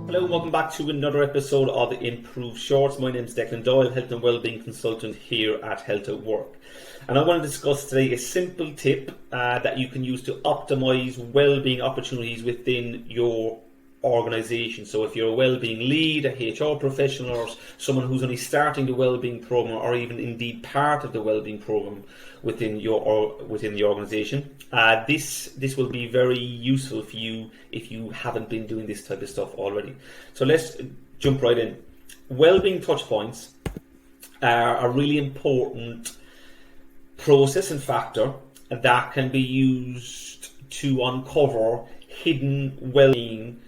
Hello and welcome back to another episode of the mProve Shorts. My name is Declan Doyle, Health and Wellbeing Consultant here at Health at Work. And I want to discuss today a simple tip that you can use to optimise wellbeing opportunities within your organisation. So if you're a wellbeing lead, a HR professional, or someone who's only starting the wellbeing programme, or even indeed part of the wellbeing programme within the organisation, this will be very useful for you if you haven't been doing this type of stuff already. So let's jump right in. Wellbeing touchpoints are a really important process and factor that can be used to uncover hidden wellbeing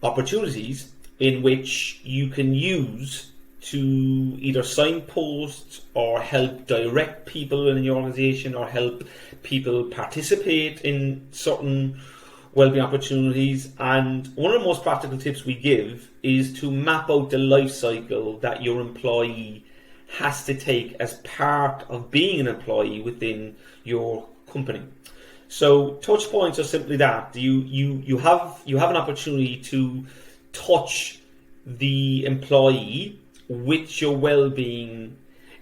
opportunities in which you can use to either signpost or help direct people in your organisation or help people participate in certain wellbeing opportunities. And one of the most practical tips we give is to map out the life cycle that your employee has to take as part of being an employee within your company. So touch points are simply that. You have an opportunity to touch the employee with your wellbeing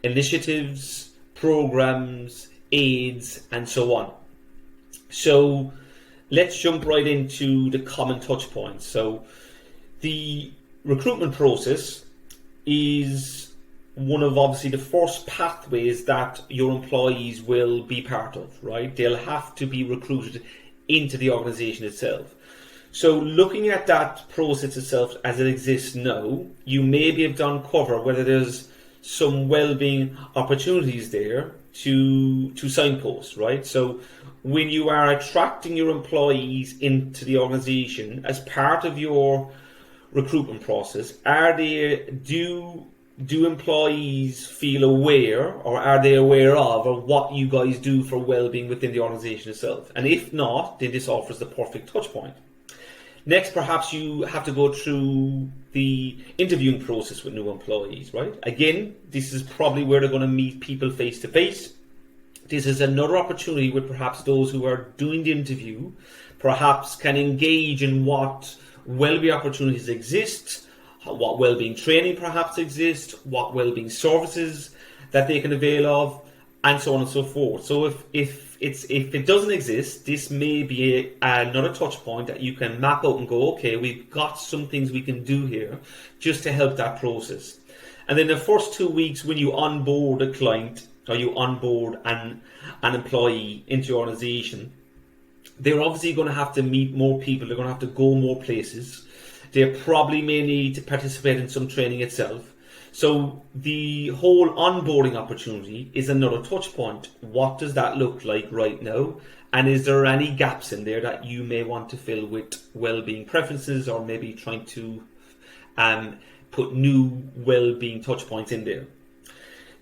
initiatives, programs, aids, and so on. So let's jump right into the common touch points. So the recruitment process is one of obviously the first pathways that your employees will be part of, right? They'll have to be recruited into the organisation itself. So looking at that process itself as it exists now, you maybe have done cover whether there's some wellbeing opportunities there to signpost, right? So when you are attracting your employees into the organisation as part of your recruitment process, do employees feel aware, or are they aware of what you guys do for wellbeing within the organisation itself? And if not, then this offers the perfect touch point. Next, perhaps you have to go through the interviewing process with new employees, right? Again, this is probably where they're going to meet people face to face. This is another opportunity with perhaps those who are doing the interview perhaps can engage in what wellbeing opportunities exist, what wellbeing training perhaps exists, what wellbeing services that they can avail of, and so on and so forth. So if it doesn't exist, this may be another touch point that you can map out and go, okay, we've got some things we can do here just to help that process. And then the first 2 weeks when you onboard a client or you onboard an employee into your organisation, they're obviously going to have to meet more people, they're going to have to go more places. They probably may need to participate in some training itself. So the whole onboarding opportunity is another touch point. What does that look like right now? And is there any gaps in there that you may want to fill with wellbeing preferences, or maybe trying to put new wellbeing touch points in there?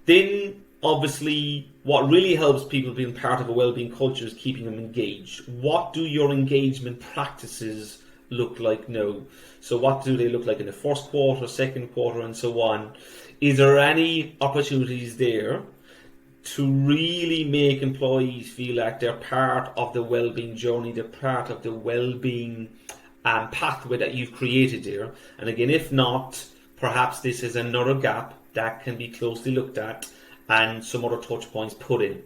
Then obviously what really helps people being part of a wellbeing culture is keeping them engaged. What do your engagement practices look like now? So what do they look like in the first quarter, second quarter, and so on? Is there any opportunities there to really make employees feel like they're part of the wellbeing journey, they're part of the wellbeing pathway that you've created there? And again, if not, perhaps this is another gap that can be closely looked at and some other touch points put in.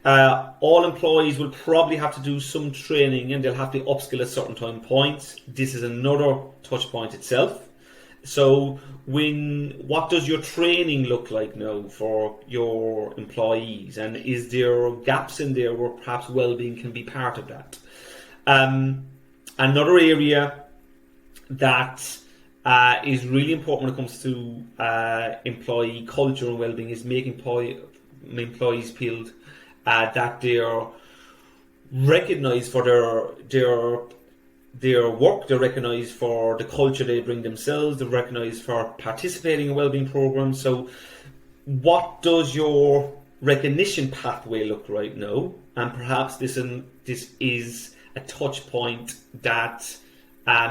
All employees will probably have to do some training, and they'll have to upskill at certain time points. This is another touch point itself. So what does your training look like now for your employees? And is there gaps in there where perhaps wellbeing can be part of that? Another area that is really important when it comes to employee culture and wellbeing is making employees feel that they're recognised for their work, they're recognised for the culture they bring themselves, they're recognised for participating in wellbeing programs. So what does your recognition pathway look right now? And perhaps this is a touch point that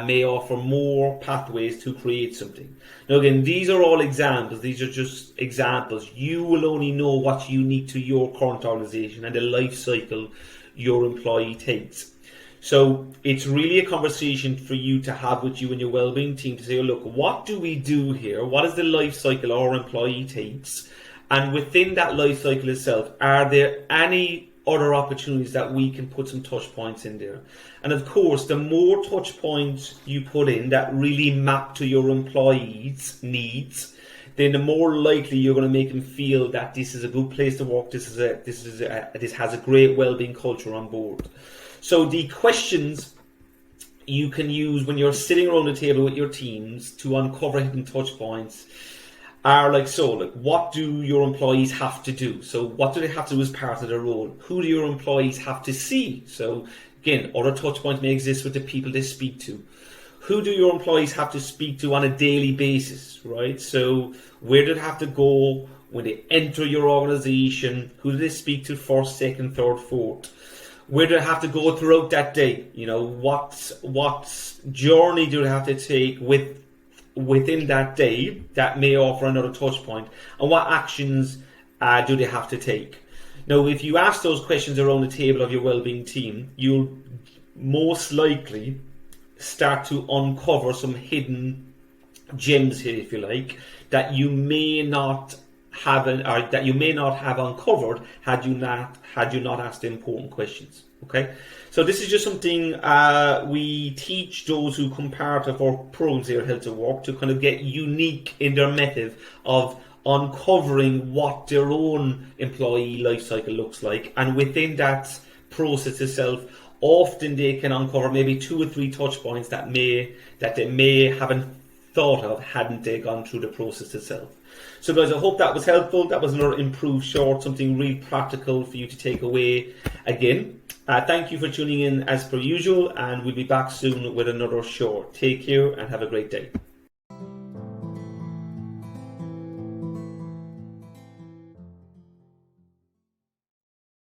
may offer more pathways to create something. Now again, these are all examples, these are just examples. You will only know what's unique to your current organisation and the life cycle your employee takes. So it's really a conversation for you to have with you and your wellbeing team to say, oh, look, what do we do here? What is the life cycle our employee takes? And within that life cycle itself, are there any other opportunities that we can put some touch points in there? And of course, the more touch points you put in that really map to your employees' needs, then the more likely you're going to make them feel that this is a good place to work. This has a great wellbeing culture on board. So the questions you can use when you're sitting around the table with your teams to uncover hidden touch points are like, what do your employees have to do? So what do they have to do as part of their role? Who do your employees have to see? So again, other touch points may exist with the people they speak to. Who do your employees have to speak to on a daily basis, right? So where do they have to go when they enter your organization? Who do they speak to first, second, third, fourth? Where do they have to go throughout that day? You know, what journey do they have to take within that day that may offer another touch point? And what actions do they have to take? Now, if you ask those questions around the table of your wellbeing team, you'll most likely start to uncover some hidden gems here, if you like, that you may not have uncovered had you not asked the important questions. Okay, so this is just something we teach those who come part of our programs here at Health at Work to kind of get unique in their method of uncovering what their own employee life cycle looks like, and within that process itself, often they can uncover maybe 2 or 3 touch points that they may haven't thought of hadn't they gone through the process itself. So guys, I hope that was helpful. That was another improved short, something really practical for you to take away. Again, thank you for tuning in as per usual, and we'll be back soon with another short. Take care and have a great day.